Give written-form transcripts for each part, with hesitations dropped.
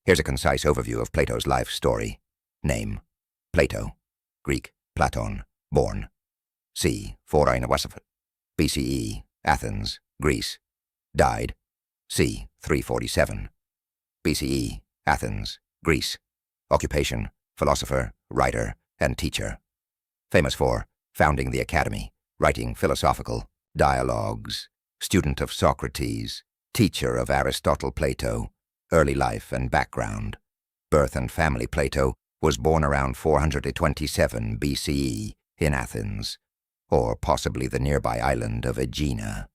Here's a concise overview of Plato's life story. Name: Plato, Greek, Platon, born c. 491 BCE, Athens, Greece, died c. 347 BCE, Athens, Greece. Occupation: philosopher, writer, and teacher. Famous for founding the academy, writing philosophical dialogues, student of Socrates, teacher of Aristotle. Plato, early life and background. Birth and family: Plato was born around 427 BCE in Athens, or possibly the nearby island of Aegina.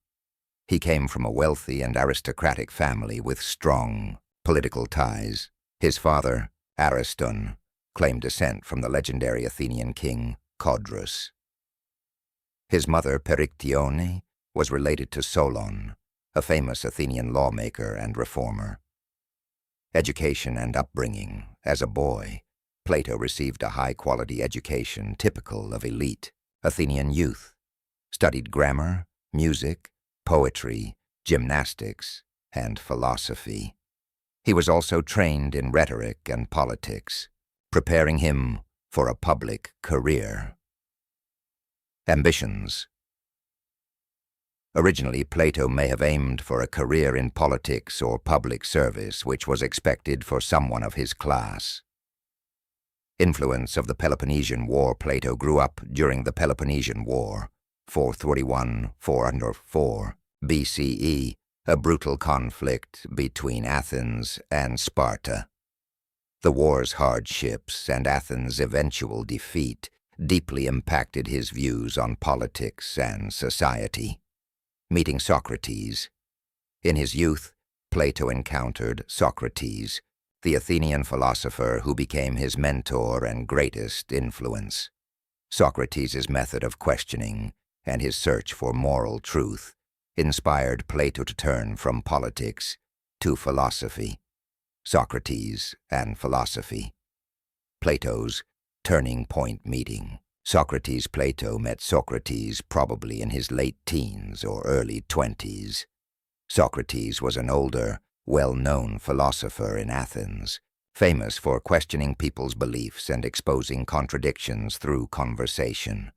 He came from a wealthy and aristocratic family with strong political ties. His father, Ariston, claimed descent from the legendary Athenian king Codrus. His mother, Perictione, was related to Solon, a famous Athenian lawmaker and reformer. Education and upbringing: as a boy, Plato received a high-quality education typical of elite Athenian youth, studied grammar, music, poetry, gymnastics, and philosophy. He was also trained in rhetoric and politics, preparing him for a public career. Ambitions: originally, Plato may have aimed for a career in politics or public service, which was expected for someone of his class. Influence of the Peloponnesian War: Plato grew up during the Peloponnesian War, 431–404 BCE, a brutal conflict between Athens and Sparta. The war's hardships and Athens' eventual defeat deeply impacted his views on politics and society. Meeting Socrates. In his youth, Plato encountered Socrates, the Athenian philosopher who became his mentor and greatest influence. Socrates' method of questioning and his search for moral truth inspired Plato to turn from politics to philosophy. Socrates and philosophy. Plato's turning point meeting. Plato met Socrates probably in his late teens or early 20s. Socrates was an older, well-known philosopher in Athens, famous for questioning people's beliefs and exposing contradictions through conversation,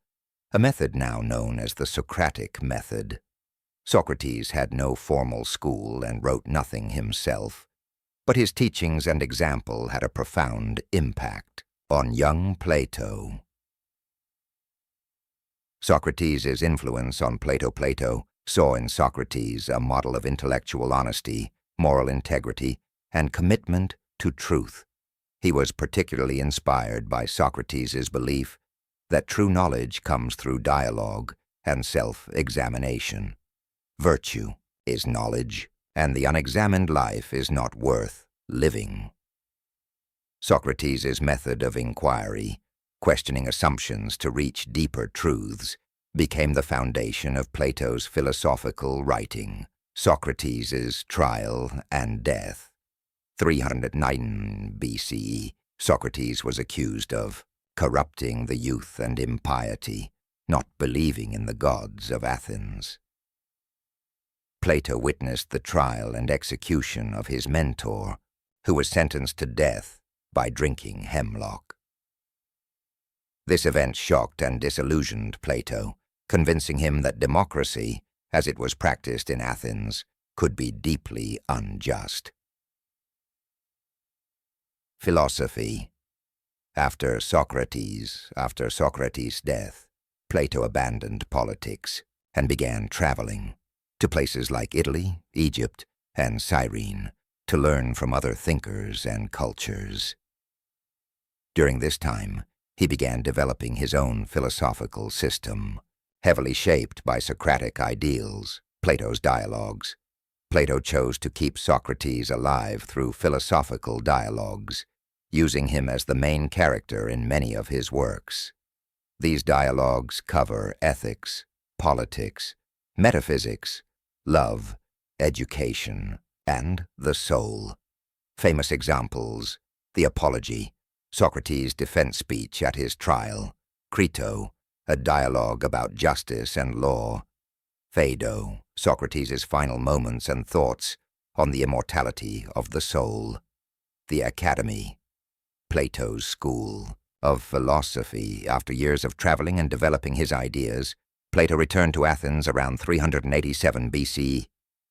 a method now known as the Socratic method. Socrates had no formal school and wrote nothing himself, but his teachings and example had a profound impact on young Plato. Socrates' influence on Plato. Plato saw in Socrates a model of intellectual honesty, moral integrity, and commitment to truth. He was particularly inspired by Socrates' belief that true knowledge comes through dialogue and self-examination. Virtue is knowledge, and the unexamined life is not worth living. Socrates' method of inquiry, questioning assumptions to reach deeper truths, became the foundation of Plato's philosophical writing. Socrates' trial and death. 309 BCE, Socrates was accused of corrupting the youth and impiety, not believing in the gods of Athens. Plato witnessed the trial and execution of his mentor, who was sentenced to death by drinking hemlock. This event shocked and disillusioned Plato, convincing him that democracy, as it was practiced in Athens, could be deeply unjust. Philosophy. After Socrates' death, Plato abandoned politics and began traveling to places like Italy, Egypt, and Cyrene to learn from other thinkers and cultures. During this time, he began developing his own philosophical system, heavily shaped by Socratic ideals, Plato's dialogues. Plato chose to keep Socrates alive through philosophical dialogues, using him as the main character in many of his works. These dialogues cover ethics, politics, metaphysics, love, education, and the soul. Famous examples: the Apology, Socrates' defense speech at his trial; Crito, a dialogue about justice and law; Phaedo, Socrates' final moments and thoughts on the immortality of the soul. The Academy, Plato's school of philosophy. After years of traveling and developing his ideas, Plato returned to Athens around 387 BC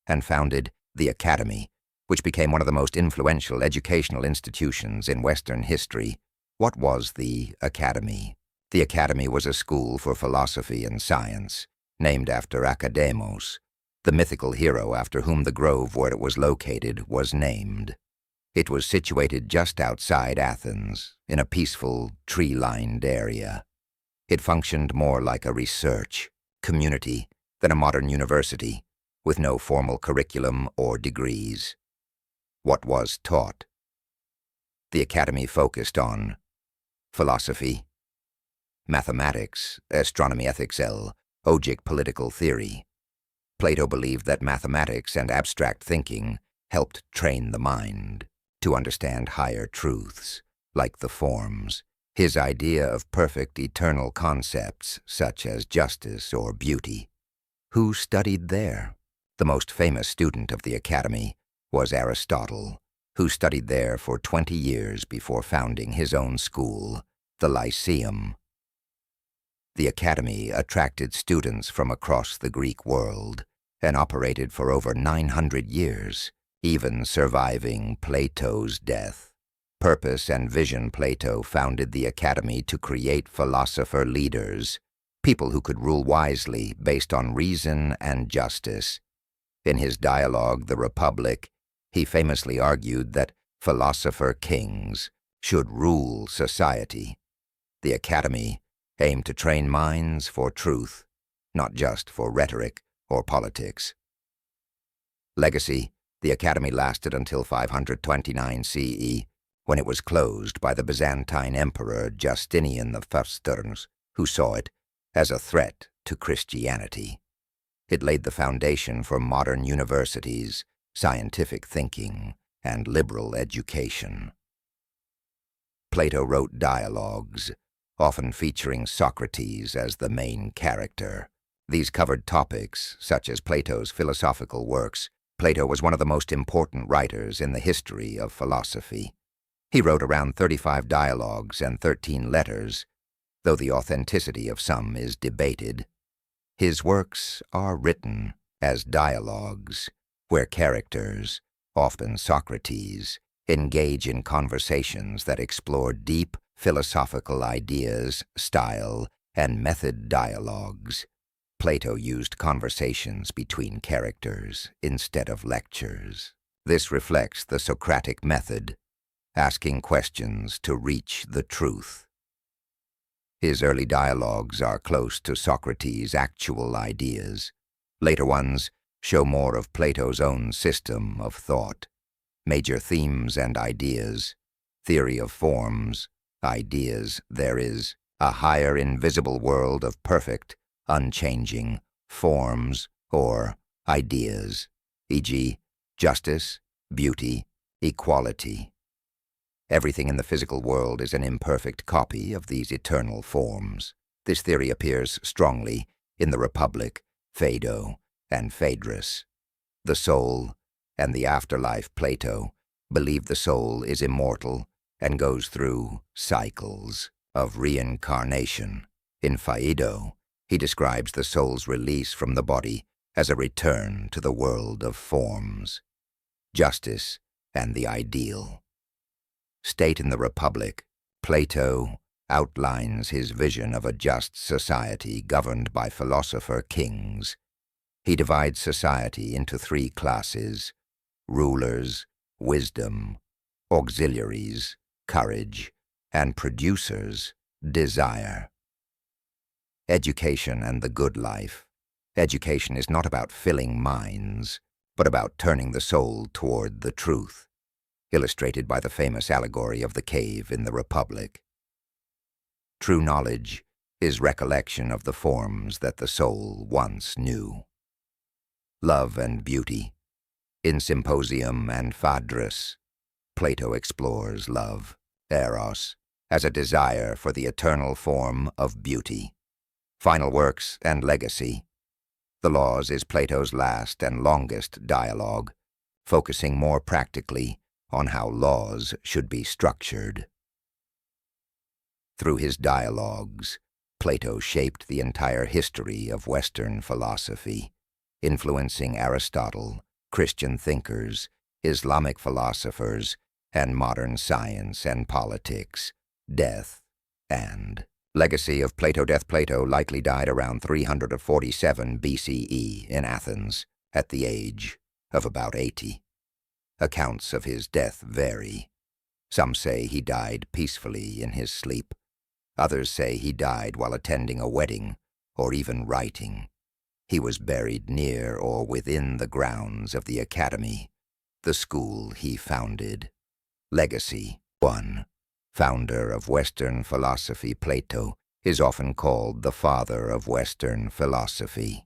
and founded the Academy, which became one of the most influential educational institutions in Western history. What was the Academy? The Academy was a school for philosophy and science, named after Akademos, the mythical hero after whom the grove where it was located was named. It was situated just outside Athens, in a peaceful, tree-lined area. It functioned more like a research community than a modern university, with no formal curriculum or degrees. What was taught? The Academy focused on philosophy, mathematics, astronomy, ethics, logic, political theory. Plato believed that mathematics and abstract thinking helped train the mind to understand higher truths, like the forms. His idea of perfect eternal concepts, such as justice or beauty. Who studied there? The most famous student of the Academy was Aristotle, who studied there for 20 years before founding his own school, the Lyceum. The Academy attracted students from across the Greek world and operated for over 900 years, even surviving Plato's death. Purpose and vision. Plato founded the Academy to create philosopher leaders, people who could rule wisely based on reason and justice. In his dialogue, The Republic, he famously argued that philosopher kings should rule society. The Academy aimed to train minds for truth, not just for rhetoric or politics. Legacy. The Academy lasted until 529 CE, when it was closed by the Byzantine Emperor Justinian I, who saw it as a threat to Christianity. It laid the foundation for modern universities, scientific thinking, and liberal education. Plato wrote dialogues, often featuring Socrates as the main character. These covered topics such as Plato's philosophical works. Plato was one of the most important writers in the history of philosophy. He wrote around 35 dialogues and 13 letters, though the authenticity of some is debated. His works are written as dialogues, where characters, often Socrates, engage in conversations that explore deep philosophical ideas, style, and method. Dialogues. Plato used conversations between characters instead of lectures. This reflects the Socratic method, asking questions to reach the truth. His early dialogues are close to Socrates' actual ideas. Later ones show more of Plato's own system of thought. Major themes and ideas. Theory of forms. Ideas. There is a higher invisible world of perfect, unchanging forms or ideas, e.g., justice, beauty, equality. Everything in the physical world is an imperfect copy of these eternal forms. This theory appears strongly in The Republic, Phaedo, and Phaedrus. The soul and the afterlife. Plato believed the soul is immortal and goes through cycles of reincarnation. In Phaedo, he describes the soul's release from the body as a return to the world of forms. Justice and the ideal. State in The Republic, Plato outlines his vision of a just society governed by philosopher kings. He divides society into 3 classes: rulers, wisdom; auxiliaries, courage; and producers, desire. Education and the good life. Education is not about filling minds, but about turning the soul toward the truth, illustrated by the famous allegory of the cave in The Republic. True knowledge is recollection of the forms that the soul once knew. Love and beauty. In Symposium and Phaedrus, Plato explores love, eros, as a desire for the eternal form of beauty. Final works and legacy. The Laws is Plato's last and longest dialogue, focusing more practically on how laws should be structured. Through his dialogues, Plato shaped the entire history of Western philosophy, influencing Aristotle, Christian thinkers, Islamic philosophers, and modern science and politics. Death and legacy of Plato. Death. Plato likely died around 347 BCE in Athens at the age of about 80. Accounts of his death vary. Some say he died peacefully in his sleep. Others say he died while attending a wedding or even writing. He was buried near or within the grounds of the academy, the school he founded. Legacy. 1. Founder of Western philosophy. Plato is often called the father of Western philosophy.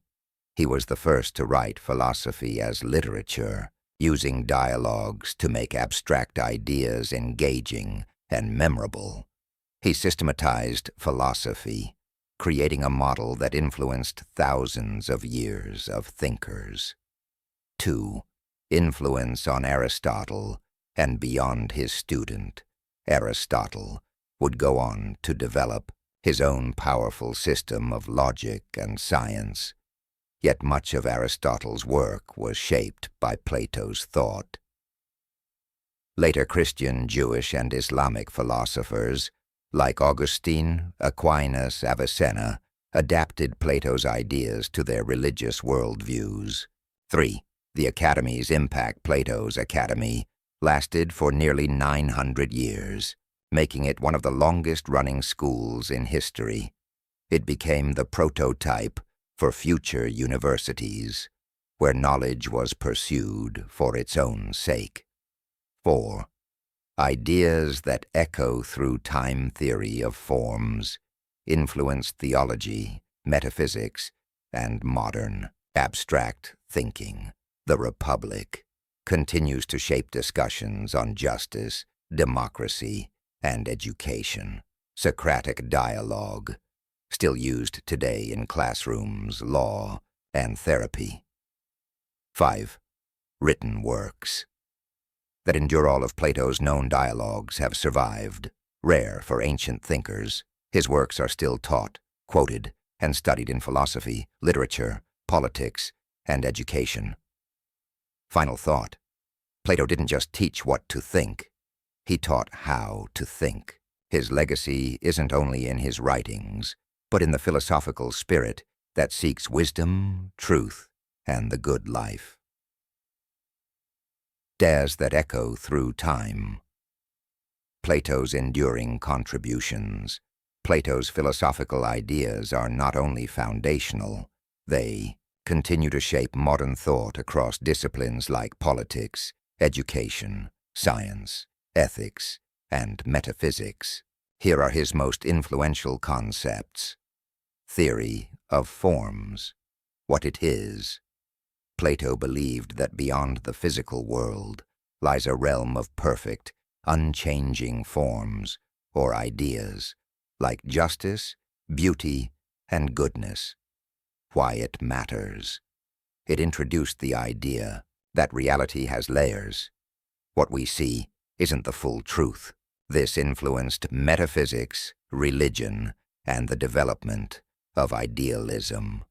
He was the first to write philosophy as literature, using dialogues to make abstract ideas engaging and memorable. He systematized philosophy, creating a model that influenced thousands of years of thinkers. 2. Influence on Aristotle and beyond his student. Aristotle would go on to develop his own powerful system of logic and science, yet much of Aristotle's work was shaped by Plato's thought. Later Christian, Jewish, and Islamic philosophers, like Augustine, Aquinas, Avicenna, adapted Plato's ideas to their religious worldviews. 3. The Academy's impact. Plato's Academy lasted for nearly 900 years, making it one of the longest-running schools in history. It became the prototype for future universities, where knowledge was pursued for its own sake. 4. Ideas that echo through time. Theory of forms influenced theology, metaphysics, and modern abstract thinking. The Republic continues to shape discussions on justice, democracy, and education. Socratic dialogue, still used today in classrooms, law, and therapy. 5. Written works that endure. All of Plato's known dialogues have survived, rare for ancient thinkers. His works are still taught, quoted, and studied in philosophy, literature, politics, and education. Final thought. Plato didn't just teach what to think, he taught how to think. His legacy isn't only in his writings, but in the philosophical spirit that seeks wisdom, truth, and the good life. Ideas that echo through time. Plato's enduring contributions. Plato's philosophical ideas are not only foundational, they continue to shape modern thought across disciplines like politics, education, science, ethics, and metaphysics. Here are his most influential concepts. Theory of forms. What it is. Plato believed that beyond the physical world lies a realm of perfect, unchanging forms or ideas, like justice, beauty, and goodness. Why it matters. It introduced the idea that reality has layers. What we see isn't the full truth. This influenced metaphysics, religion, and the development of idealism.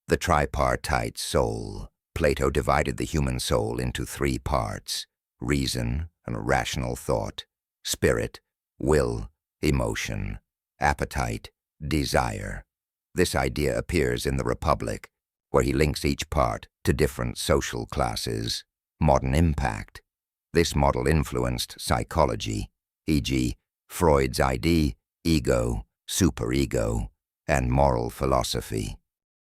The tripartite soul. Plato divided the human soul into 3 parts: reason and rational thought, spirit, will, emotion, appetite, desire. This idea appears in the Republic, where he links each part to different social classes. Modern impact. This model influenced psychology, e.g., Freud's ego, superego, and moral philosophy.